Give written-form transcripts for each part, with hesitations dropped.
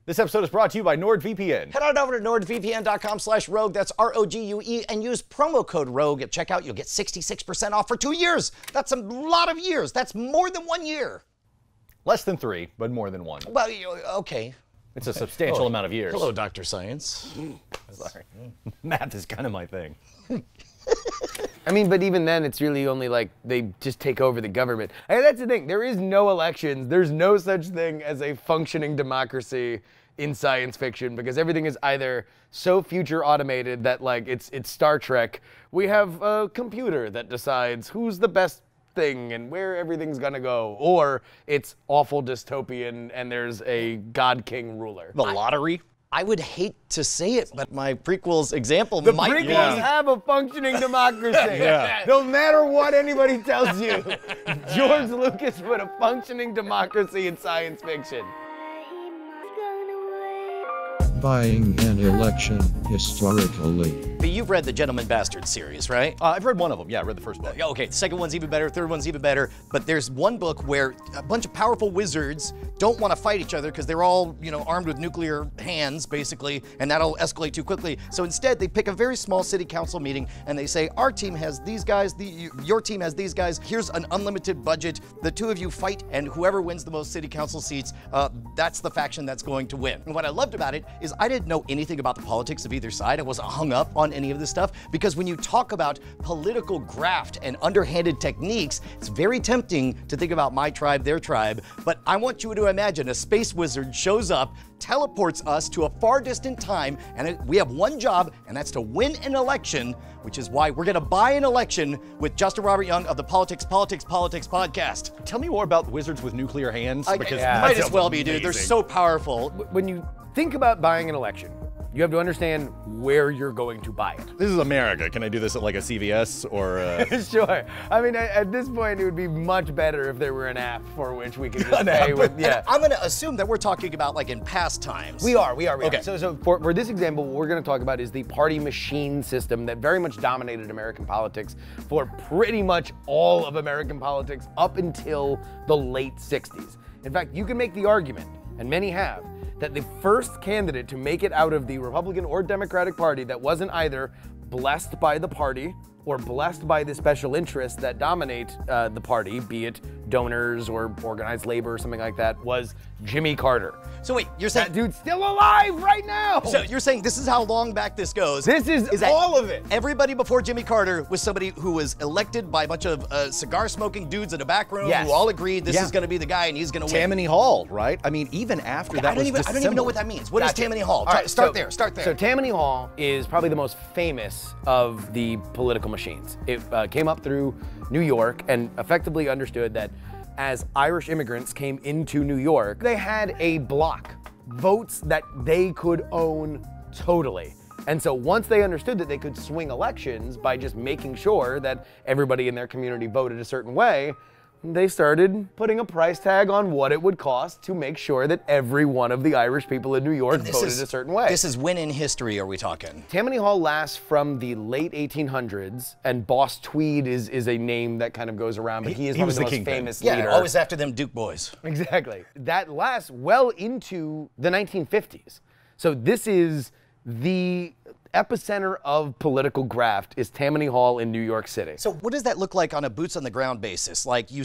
This episode is brought to you by NordVPN. Head on over to nordvpn.com/rogue, that's R-O-G-U-E, and use promo code ROGUE at checkout. You'll get 66% off for 2 years. That's a lot of years. That's more than 1 year. Less than 3, but more than 1. Well, okay. It's a substantial amount of years. Hello, Dr. Science. Sorry. Math is kind of my thing. I mean, but even then, it's really only like they just take over the government. And that's the thing. There is no elections. There's no such thing as a functioning democracy in science fiction because everything is either so future automated that like it's Star Trek. We have a computer that decides who's the best thing and where everything's gonna go, or it's awful dystopian and there's a god king ruler. The lottery? I would hate to say it, but my prequels example The might prequels have a functioning democracy. No matter what anybody tells you, George Lucas put a functioning democracy in science fiction. Buying an election historically. But you've read the Gentleman Bastard series, right? I've read one of them. Yeah, I read the first book. Okay, the second one's even better, third one's even better, but there's one book where a bunch of powerful wizards don't want to fight each other because they're all, armed with nuclear hands, basically, and that'll escalate too quickly. So instead, they pick a very small city council meeting and they say, our team has these guys, your team has these guys, here's an unlimited budget, the two of you fight, and whoever wins the most city council seats, that's the faction that's going to win. And what I loved about it is I didn't know anything about the politics of either side. I wasn't hung up on any of this stuff because when you talk about political graft and underhanded techniques, it's very tempting to think about my tribe, their tribe, but I want you to imagine a space wizard shows up, teleports us to a far distant time, and we have one job, and that's to win an election, which is why we're gonna buy an election with Justin Robert Young of the Politics podcast. Tell me more about wizards with nuclear hands. Because might as well be, dude. They're so powerful. When you think about buying an election, you have to understand where you're going to buy it. This is America. Can I do this at like a CVS or Sure. I mean, at this point, it would be much better if there were an app for which we could just pay with, yeah. I'm gonna assume that we're talking about like in past times. We are. Okay. So for this example, what we're gonna talk about is the party machine system that very much dominated American politics for pretty much all of American politics up until the late 60s. In fact, you can make the argument, and many have, that the first candidate to make it out of the Republican or Democratic Party that wasn't either blessed by the party or blessed by the special interests that dominate the party, be it donors or organized labor or something like that, was Jimmy Carter. So wait, you're saying that dude's still alive right now! So you're saying this is how long back this goes? This is all of it! Everybody before Jimmy Carter was somebody who was elected by a bunch of cigar-smoking dudes in a back room who all agreed this is gonna be the guy and he's gonna win. Tammany Hall, right? I mean, even after that I don't even know what that means. What is Tammany Hall? Right, start there. So Tammany Hall is probably the most famous of the political machines. It came up through New York and effectively understood that as Irish immigrants came into New York, they had a block, votes that they could own totally. And so once they understood that they could swing elections by just making sure that everybody in their community voted a certain way, they started putting a price tag on what it would cost to make sure that every one of the Irish people in New York voted a certain way. This is when in history are we talking? Tammany Hall lasts from the late 1800s, and Boss Tweed is a name that kind of goes around, but he is one of the most famous leader. Yeah, always after them Duke boys. Exactly. That lasts well into the 1950s. So this is the epicenter of political graft is Tammany Hall in New York City. So what does that look like on a boots on the ground basis? Like you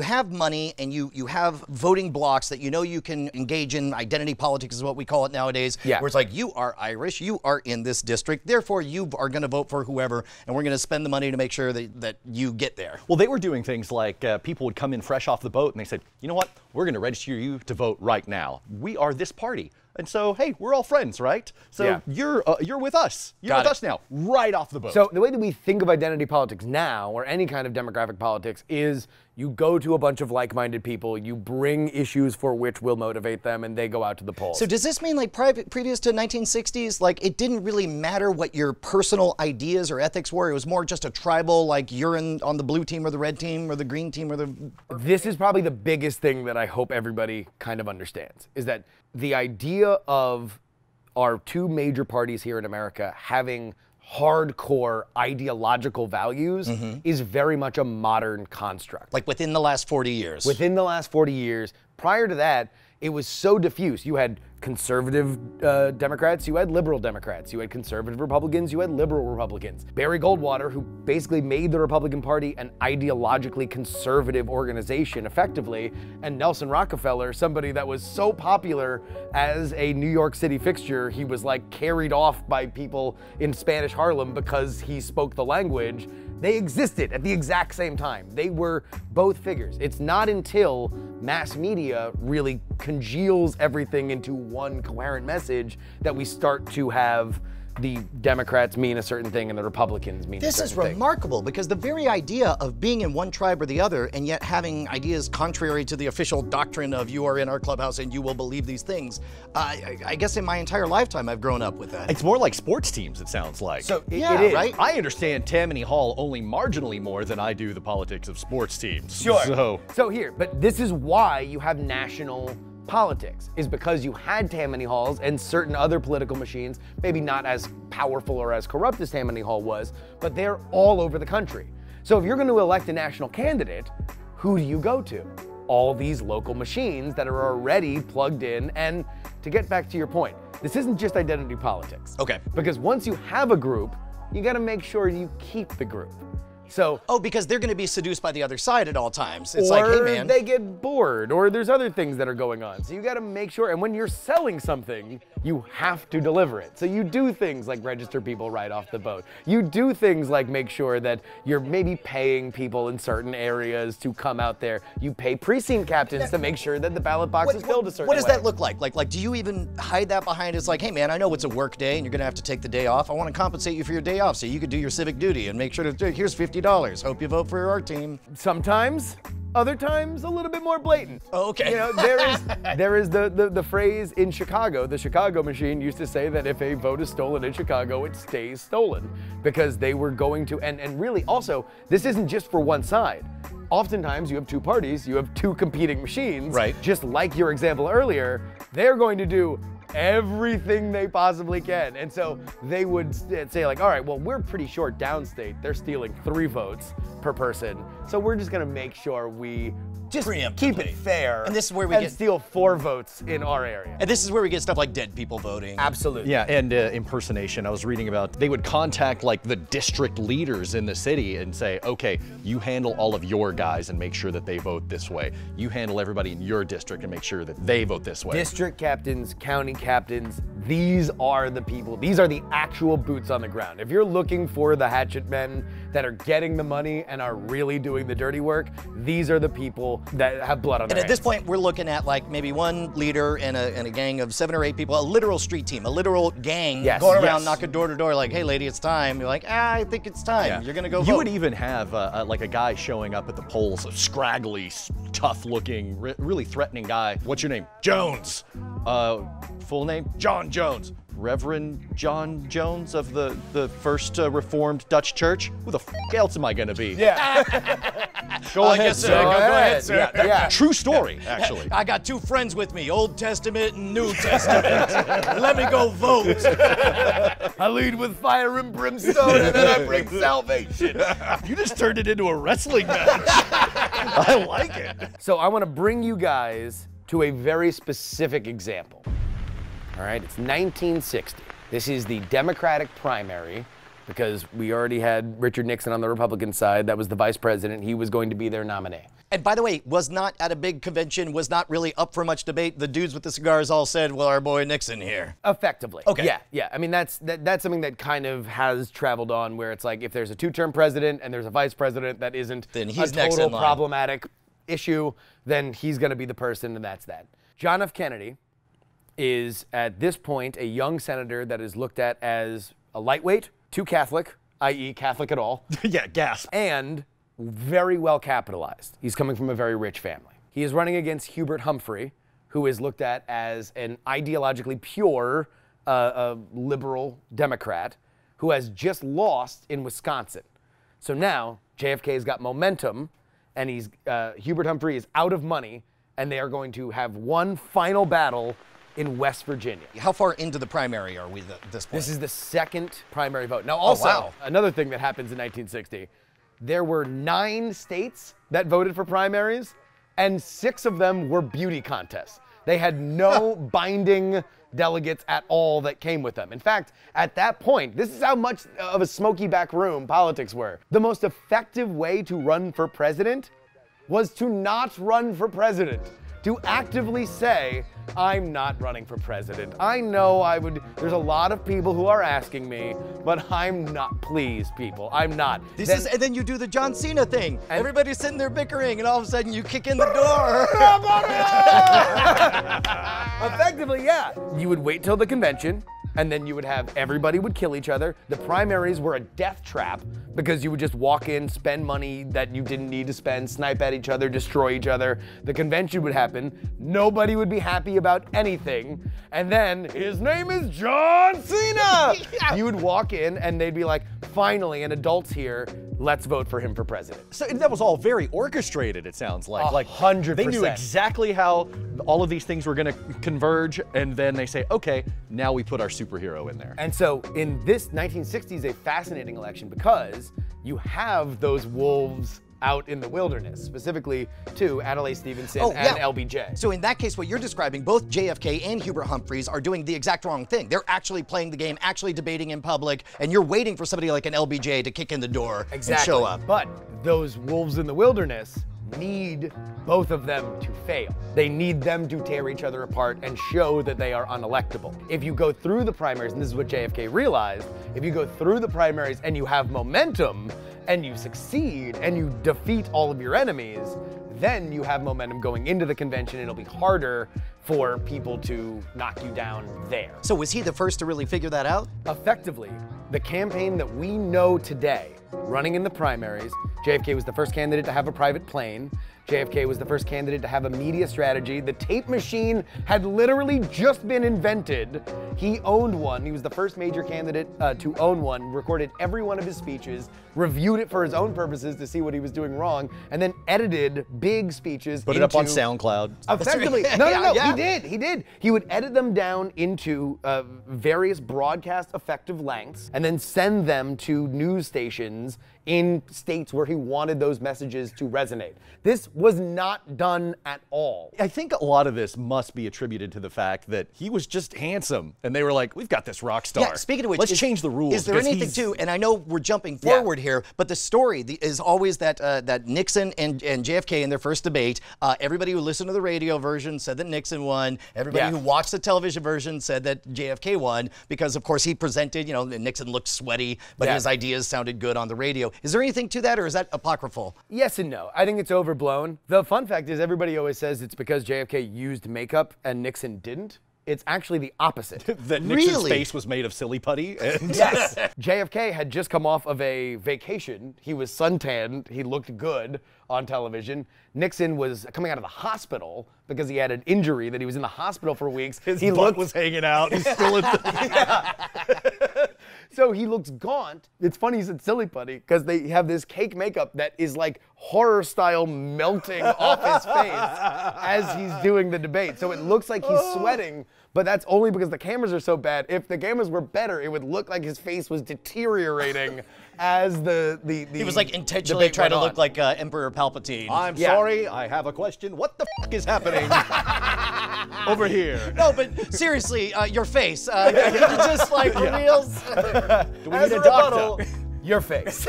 have money and you have voting blocks that you can engage in. Identity politics is what we call it nowadays. Yeah. Where it's like, you are Irish, you are in this district, therefore you are gonna vote for whoever, and we're gonna spend the money to make sure that you get there. Well, they were doing things like people would come in fresh off the boat and they said, you know what, we're gonna register you to vote right now. We are this party. And so, hey, we're all friends, right? So you're with us. You're with us now, right off the boat. So the way that we think of identity politics now, or any kind of demographic politics, is you go to a bunch of like-minded people, you bring issues for which will motivate them, and they go out to the polls. So does this mean like previous to 1960s, like it didn't really matter what your personal ideas or ethics were? It was more just a tribal, like you're on the blue team or the red team or the green team or the... This is probably the biggest thing that I hope everybody kind of understands, is that the idea of our two major parties here in America having hardcore ideological values is very much a modern construct. Like within the last 40 years. Within the last 40 years. Prior to that, it was so diffuse. You had conservative Democrats, you had liberal Democrats, you had conservative Republicans, you had liberal Republicans. Barry Goldwater, who basically made the Republican Party an ideologically conservative organization effectively, and Nelson Rockefeller, somebody that was so popular as a New York City fixture, he was like carried off by people in Spanish Harlem because he spoke the language. They existed at the exact same time. They were both figures. It's not until mass media really congeals everything into one coherent message that we start to have the Democrats mean a certain thing and the Republicans mean a certain thing. This is remarkable because the very idea of being in one tribe or the other and yet having ideas contrary to the official doctrine of you are in our clubhouse and you will believe these things, I guess in my entire lifetime I've grown up with that. It's more like sports teams, it sounds like. So it is. Right? I understand Tammany Hall only marginally more than I do the politics of sports teams. Sure. So here, but this is why you have national politics, is because you had Tammany Halls and certain other political machines, maybe not as powerful or as corrupt as Tammany Hall was, but they're all over the country. So if you're going to elect a national candidate, who do you go to? All these local machines that are already plugged in. And to get back to your point, this isn't just identity politics. Okay. Because once you have a group, you got to make sure you keep the group. So, because they're going to be seduced by the other side at all times. It's like, hey man. They get bored, or there's other things that are going on. So you got to make sure, and when you're selling something, you have to deliver it. So you do things like register people right off the boat. You do things like make sure that you're maybe paying people in certain areas to come out there. You pay precinct captains to make sure that the ballot box is filled a certain way. What does that look like? Like, do you even hide that behind? It's like, hey man, I know it's a work day and you're going to have to take the day off. I want to compensate you for your day off so you could do your civic duty and make sure to, here's $50. Hope you vote for our team. Sometimes. Other times, a little bit more blatant. Oh, okay. You know, there is the phrase in Chicago, the Chicago machine used to say that if a vote is stolen in Chicago, it stays stolen. Because they were going to, and really also, this isn't just for one side. Oftentimes you have two parties, you have two competing machines. Right. Just like your example earlier, they're going to do everything they possibly can. And so they would say like, all right, well, we're pretty short downstate. They're stealing 3 votes per person. So we're just gonna make sure we just keep it fair. And this is where we steal 4 votes in our area. And this is where we get stuff like dead people voting. Absolutely. Yeah, and impersonation. I was reading about, they would contact like the district leaders in the city and say, okay, you handle all of your guys and make sure that they vote this way. You handle everybody in your district and make sure that they vote this way. District captains, county captains, these are the people. These are the actual boots on the ground. If you're looking for the hatchet men that are getting the money and are really doing the dirty work, these are the people that have blood on their hands. And at this point, we're looking at like maybe one leader and a gang of 7 or 8 people, a literal street team, a literal gang going around knocking door to door like, hey lady, it's time. You're like, I think it's time. Yeah. You're gonna go vote. You would even have like a guy showing up at the polls, a scraggly, tough-looking, really threatening guy. What's your name? Jones. Full name? John Jones. Reverend John Jones of the First Reformed Dutch Church? Who the f else am I gonna be? Yeah. Go ahead, sir. Go ahead, sir. Yeah. True story, actually. I got 2 friends with me, Old Testament and New Testament. Let me go vote. I lead with fire and brimstone and then I bring salvation. You just turned it into a wrestling match. I like it. So I want to bring you guys to a very specific example. All right, it's 1960. This is the Democratic primary because we already had Richard Nixon on the Republican side. That was the vice president. He was going to be their nominee. And by the way, was not at a big convention, was not really up for much debate. The dudes with the cigars all said, well, our boy Nixon here. Effectively. Okay. Yeah. I mean, that's something that kind of has traveled on where it's like if there's a 2-term president and there's a vice president that isn't then he's a next total in line. problematic issue, then he's going to be the person, and that's that. John F. Kennedy is at this point a young senator that is looked at as a lightweight, too Catholic, i.e. Catholic at all. Yeah, gasp. And very well capitalized. He's coming from a very rich family. He is running against Hubert Humphrey, who is looked at as an ideologically pure liberal Democrat who has just lost in Wisconsin. So now JFK's got momentum, and Hubert Humphrey is out of money, and they are going to have one final battle in West Virginia. How far into the primary are we at this point? This is the second primary vote. Now also, another thing that happens in 1960, there were 9 states that voted for primaries, and 6 of them were beauty contests. They had no binding delegates at all that came with them. In fact, at that point, this is how much of a smoky back room politics were. The most effective way to run for president was to not run for president. To actively say, I'm not running for president. I know there's a lot of people who are asking me, but I'm not, please people, I'm not. And then you do the John Cena thing. Everybody's sitting there bickering and all of a sudden you kick in the door. Effectively, yeah. You would wait till the convention, and then you would have everybody would kill each other. The primaries were a death trap because you would just walk in, spend money that you didn't need to spend, snipe at each other, destroy each other. The convention would happen. Nobody would be happy about anything. And then, his name is John Cena! Yeah. You would walk in and they'd be like, finally, an adult's here. Let's vote for him for president. So that was all very orchestrated, it sounds like. 100%. They knew exactly how all of these things were going to converge, and then they say, okay, now we put our superhero in there. And so in this 1960s, a fascinating election because you have those wolves out in the wilderness, specifically to Adlai Stevenson and LBJ. So in that case, what you're describing, both JFK and Hubert Humphreys are doing the exact wrong thing. They're actually playing the game, actually debating in public, and you're waiting for somebody like an LBJ to kick in the door and show up. But those wolves in the wilderness need both of them to fail. They need them to tear each other apart and show that they are unelectable. If you go through the primaries, and this is what JFK realized, if you go through the primaries and you have momentum, and you succeed, and you defeat all of your enemies, then you have momentum going into the convention. It'll be harder for people to knock you down there. So was he the first to really figure that out? Effectively, the campaign that we know today, running in the primaries, JFK was the first candidate to have a private plane. JFK was the first candidate to have a media strategy. The tape machine had literally just been invented. He owned one. He was the first major candidate to own one, recorded every one of his speeches, reviewed it for his own purposes to see what he was doing wrong, and then edited big speeches Put it up on SoundCloud. Effectively, no, he did. He would edit them down into various broadcast effective lengths and then send them to news stations in states where he wanted those messages to resonate. This was not done at all. I think a lot of this must be attributed to the fact that he was just handsome, and they were like, we've got this rock star. Yeah, speaking of which, let's change the rules. Is there anything too, and I know we're jumping forward here, but the story is always that that Nixon and JFK in their first debate, everybody who listened to the radio version said that Nixon won. Everybody who watched the television version said that JFK won because, of course, he presented, Nixon looked sweaty, but his ideas sounded good on the radio. Is there anything to that, or is that apocryphal? Yes and no. I think it's overblown. The fun fact is everybody always says it's because JFK used makeup and Nixon didn't. It's actually the opposite. That Nixon's face was made of silly putty. And yes. JFK had just come off of a vacation. He was suntanned. He looked good on television. Nixon was coming out of the hospital because he had an injury that he was in the hospital for weeks. His butt was hanging out. He's still in the... So he looks gaunt. It's funny you said silly putty because they have this cake makeup that is like horror style melting off his face as he's doing the debate. So it looks like he's sweating, but that's only because the cameras are so bad. If the cameras were better, it would look like his face was deteriorating as the He was like intentionally trying to look like Emperor Palpatine. I'm sorry, I have a question. What the f is happening over here? No, but seriously, your face. Just like for reals. Do we need a doctor? Your face.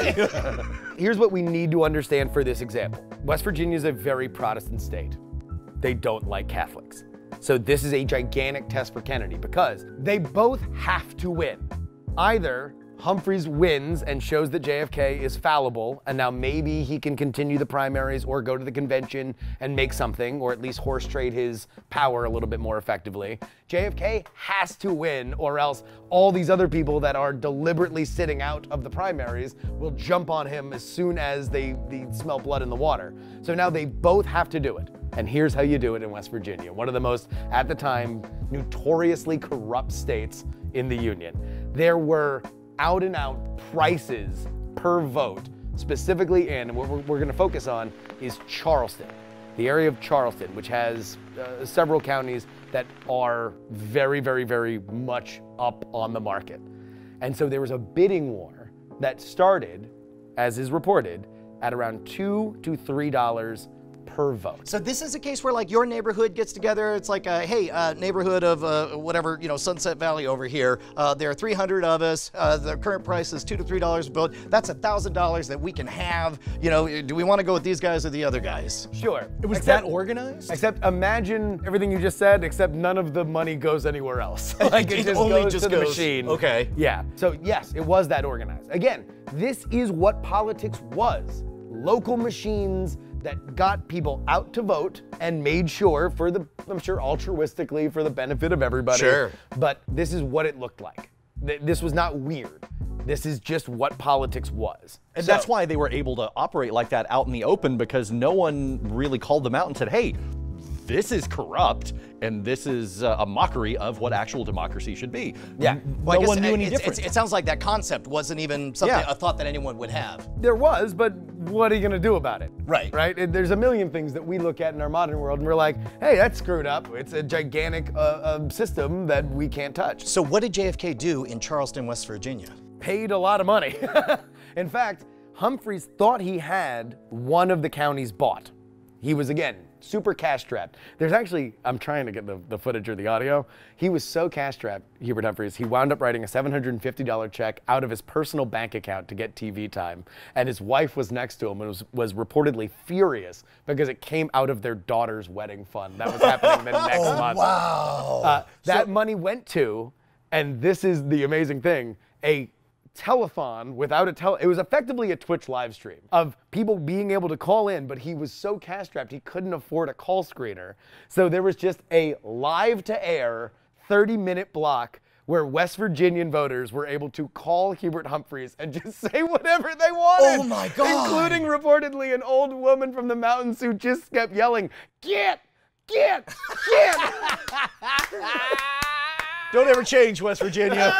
Here's what we need to understand for this example. West Virginia is a very Protestant state. They don't like Catholics. So this is a gigantic test for Kennedy because they both have to win. Either Humphreys wins and shows that JFK is fallible, and now maybe he can continue the primaries or go to the convention and make something, or at least horse trade his power a little bit more effectively. JFK has to win, or else all these other people that are deliberately sitting out of the primaries will jump on him as soon as they smell blood in the water. So now they both have to do it. And here's how you do it in West Virginia, one of the most, at the time, notoriously corrupt states in the Union. There were out-and-out prices per vote, specifically in, and what we're going to focus on is Charleston, the area of Charleston, which has several counties that are very, very, very much up on the market. And so there was a bidding war that started, as is reported, at around $2 to $3 per vote. So this is a case where like your neighborhood gets together. It's like, hey, neighborhood of whatever, Sunset Valley over here. There are 300 of us. The current price is $2 to $3 a vote. That's $1,000 that we can have. Do we want to go with these guys or the other guys? Sure. It was that organized? Except imagine everything you just said, except none of the money goes anywhere else. Like it just only goes just to the goes- machine. okay. Yeah. So yes, it was that organized. Again, this is what politics was. Local machines that got people out to vote and made sure I'm sure altruistically for the benefit of everybody. Sure. But this is what it looked like. This was not weird. This is just what politics was. And that's why they were able to operate like that out in the open, because no one really called them out and said, hey, this is corrupt, and this is a mockery of what actual democracy should be. Yeah. Well, No one knew any different. It sounds like that concept wasn't even something, a thought that anyone would have. There was, but what are you gonna do about it? Right. Right? There's a million things that we look at in our modern world and we're like, hey, that's screwed up. It's a gigantic system that we can't touch. So what did JFK do in Charleston, West Virginia? Paid a lot of money. In fact, Humphreys thought he had one of the counties bought. He was, again, super cash strapped. There's actually, I'm trying to get the footage or the audio. He was so cash strapped, Hubert Humphreys, he wound up writing a $750 check out of his personal bank account to get TV time. And his wife was next to him and was reportedly furious because it came out of their daughter's wedding fund. That was happening the next month. Wow. That money went to, and this is the amazing thing, a telethon without it was effectively a Twitch live stream of people being able to call in, but he was so cash strapped he couldn't afford a call screener. So there was just a live to air 30-minute block where West Virginian voters were able to call Hubert Humphreys and just say whatever they wanted. Oh my God. Including reportedly an old woman from the mountains who just kept yelling, get. Don't ever change, West Virginia.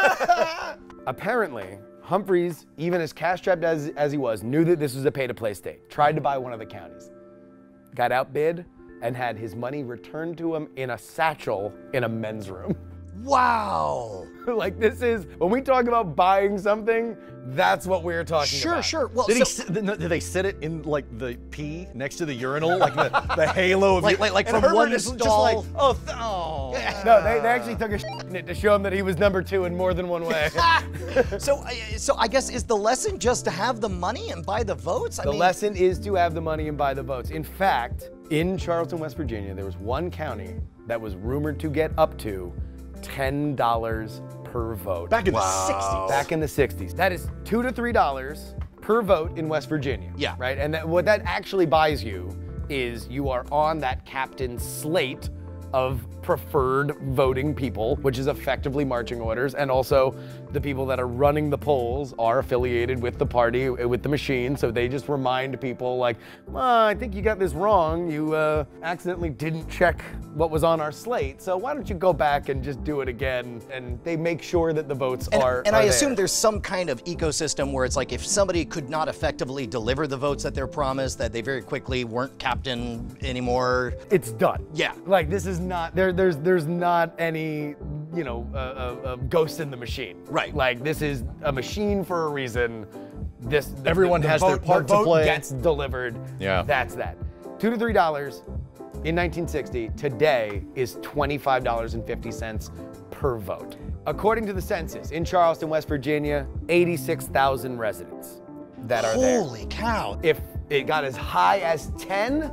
Apparently, Humphreys, even as cash-strapped as he was, knew that this was a pay-to-play state. Tried to buy one of the counties. Got outbid and had his money returned to him in a satchel in a men's room. Wow. Like this is, when we talk about buying something, that's what we're talking about. Sure. Well, Did they sit it in like the pee next to the urinal, like the halo of like and from Herbert one is stall. just like, oh. No, they actually took a shit in it to show him that he was number 2 in more than one way. So I guess is the lesson just to have the money and buy the votes? The lesson is to have the money and buy the votes. In fact, in Charleston, West Virginia, there was one county that was rumored to get up to $10 per vote. Back in the 60s. Back in the 60s. That is $2 to $3 per vote in West Virginia. Yeah. Right? And what that actually buys you is you are on that captain's slate of preferred voting people, which is effectively marching orders, and also the people that are running the polls are affiliated with the party, with the machine, so they just remind people like, I think you got this wrong, you accidentally didn't check what was on our slate, so why don't you go back and just do it again, and they make sure that the votes are And I there. assume there's some kind of ecosystem where it's like if somebody could not effectively deliver the votes that they're promised, that they very quickly weren't captain anymore. It's done. Yeah. Like this is not, there's not any, ghost in the machine. Right. Like this is a machine for a reason. Everyone has their part to the vote play. gets delivered. Yeah. That's that. $2 to $3 in 1960 today is $25.50 per vote. According to the census, in Charleston, West Virginia, 86,000 residents that are there. Holy cow. If it got as high as 10,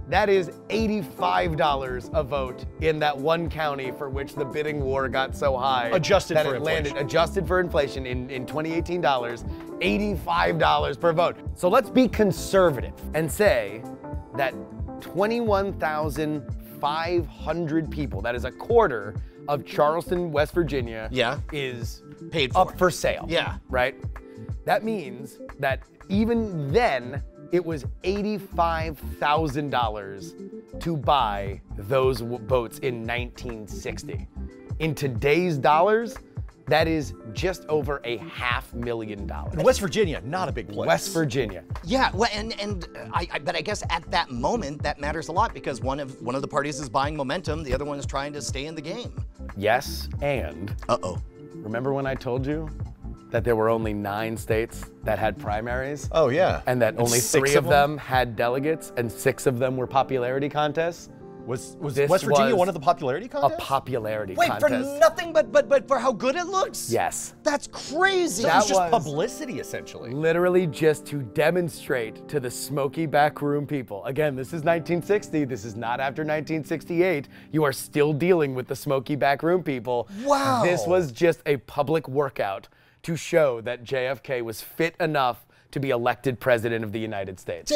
that is $85 a vote in that one county for which the bidding war got so high. Adjusted that for it landed, inflation. adjusted for inflation in 2018 dollars, $85 per vote. So let's be conservative and say that 21,500 people, that is a quarter of Charleston, West Virginia, is paid for. up for sale. Yeah. Right? That means that even then, it was $85,000 to buy those votes in 1960. In today's dollars, that is just over $500,000. West Virginia, not a big place. West Virginia. Yeah, well, but I guess at that moment that matters a lot because one of the parties is buying momentum, the other one is trying to stay in the game. Yes, and Uh-oh. remember when I told you that there were only 9 states that had primaries? Oh, yeah. And that only 3 of them had delegates and 6 of them were popularity contests? Was West Virginia one of the popularity contests? A popularity Wait, contest. for nothing but for how good it looks? Yes. That's crazy. That was just publicity, essentially. Literally just to demonstrate to the smoky backroom people. Again, this is 1960. This is not after 1968. You are still dealing with the smoky backroom people. Wow. This was just a public workout to show that JFK was fit enough to be elected president of the United States.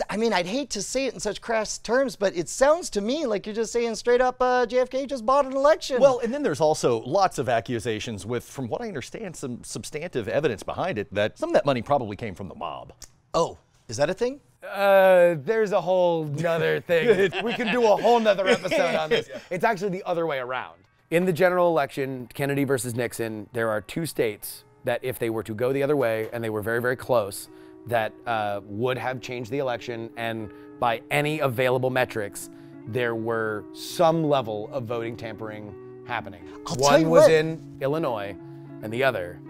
I mean, I'd hate to say it in such crass terms, but it sounds to me like you're just saying straight up JFK just bought an election. Well, and then there's also lots of accusations with, from what I understand, some substantive evidence behind it that some of that money probably came from the mob. Oh, is that a thing? There's a whole nother thing. We can do a whole nother episode on this. It's actually the other way around. In the general election, Kennedy versus Nixon, there are 2 states that if they were to go the other way, and they were very, very close, that would have changed the election, and by any available metrics, there were some level of voting tampering happening. One was in Illinois, and the other,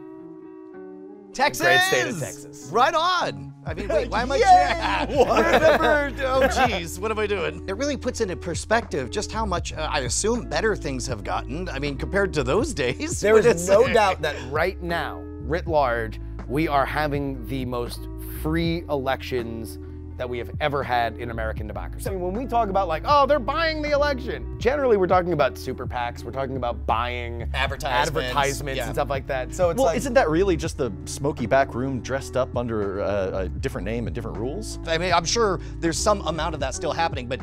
Texas! Great state of Texas. Right on! I mean, wait, why am I remember? Oh, geez, what am I doing? It really puts into perspective just how much, I assume, better things have gotten. I mean, compared to those days. There is no doubt that right now, writ large, we are having the most free elections that we have ever had in American democracy. I mean, when we talk about like, oh, they're buying the election, generally we're talking about super PACs, we're talking about buying advertisements and stuff like that. So it's isn't that really just the smoky back room dressed up under a different name and different rules? I mean, I'm sure there's some amount of that still happening, but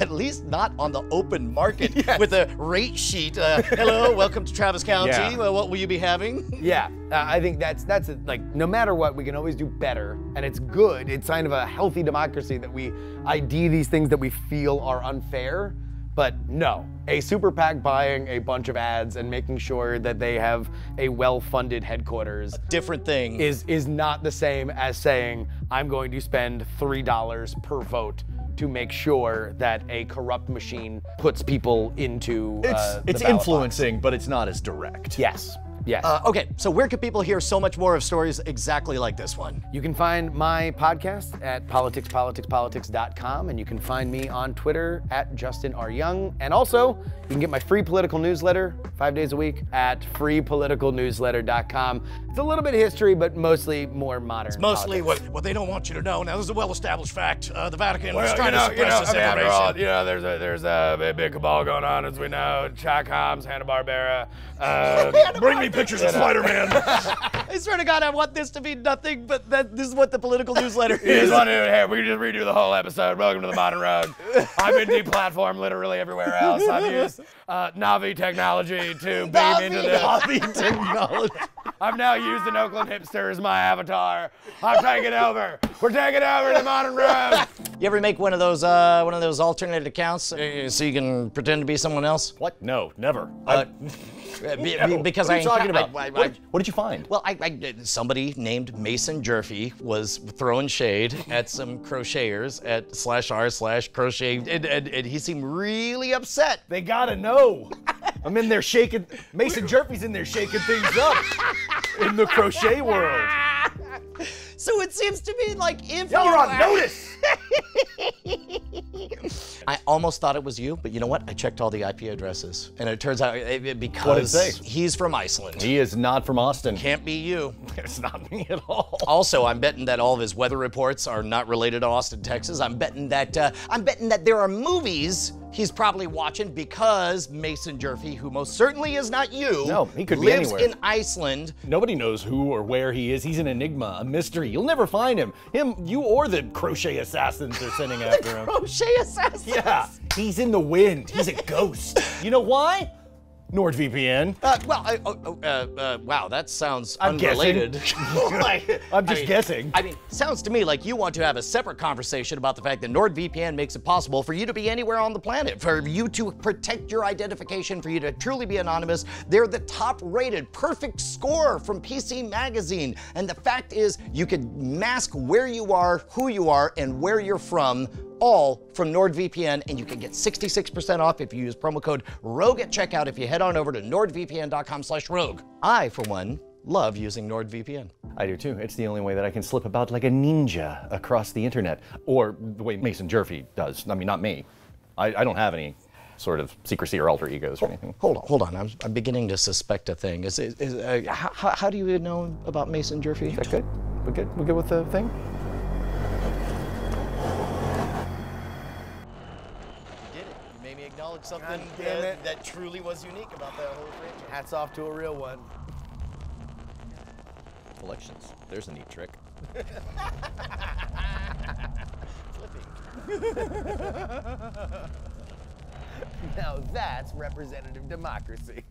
at least not on the open market with a rate sheet. Hello, welcome to Travis County. Yeah. What will you be having? Yeah, I think that's like, no matter what, we can always do better, and it's good. It's kind of a healthy democracy that we ID these things that we feel are unfair. But no, a super PAC buying a bunch of ads and making sure that they have a well-funded headquarters, different thing, is not the same as saying I'm going to spend $3 per vote to make sure that a corrupt machine puts people into it's influencing, but it's not as direct. Yes. Yes. Okay, so where can people hear so much more of stories exactly like this one? You can find my podcast at politicspoliticspolitics.com, and you can find me on Twitter at Justin R. Young. And also, you can get my free political newsletter 5 days a week at freepoliticalnewsletter.com. It's a little bit of history, but mostly more modern. It's mostly what they don't want you to know. Now, this is a well-established fact. The Vatican is trying to suppress this information. All, there's a big cabal going on, as we know. Chi-Coms, Hanna-Barbera. Bring me pictures of Spider-Man. I swear to God, I want this to be nothing, but this is what the political newsletter is. is. Here, we can just redo the whole episode. Welcome to the Modern Rogue. I've been deplatformed literally everywhere else. I've used Navi technology to beam into the Navi technology. I've now used an Oakland hipster as my avatar. I'm taking over. We're taking over the Modern Rogue. You ever make one of those alternate accounts so you can pretend to be someone else? What? No, never. Because what are you talking about? What did you find? Well, somebody named Mason Jerfy was throwing shade at some crocheters at /r/crochet, and he seemed really upset. They gotta know. I'm in there shaking. Mason Jerfy's in there shaking things up in the crochet world. So it seems to me like if you're on notice. I almost thought it was you, but you know what? I checked all the IP addresses, and it turns out because what did it say? He's from Iceland. He is not from Austin. Can't be you. It's not me at all. Also, I'm betting that all of his weather reports are not related to Austin, Texas. I'm betting that there are movies he's probably watching because Mason Jerfy, who most certainly is not you, no, he could be lives anywhere. in Iceland. Nobody knows who or where he is. He's an enigma, a mystery. You'll never find him. You or the crochet assassins are sending after him. Crochet assassins? Yeah, he's in the wind. He's a ghost. You know why? NordVPN. Wow, that sounds I'm unrelated. I'm just guessing. I mean, sounds to me like you want to have a separate conversation about the fact that NordVPN makes it possible for you to be anywhere on the planet, for you to protect your identification, for you to truly be anonymous. They're the top-rated, perfect score from PC Magazine. And the fact is, you can mask where you are, who you are, and where you're from, all from NordVPN, and you can get 66% off if you use promo code ROGUE at checkout if you head on over to nordvpn.com/rogue. I, for one, love using NordVPN. I do too. It's the only way that I can slip about like a ninja across the internet. Or the way Mason Jervey does. I mean, not me. I don't have any sort of secrecy or alter egos or anything. Hold on. I'm beginning to suspect a thing. How do you know about Mason Jervey? Is that good? We good with the thing? You did it. You made me acknowledge something that truly was unique about that whole franchise. Hats off to a real one. Elections. There's a neat trick. Now that's representative democracy.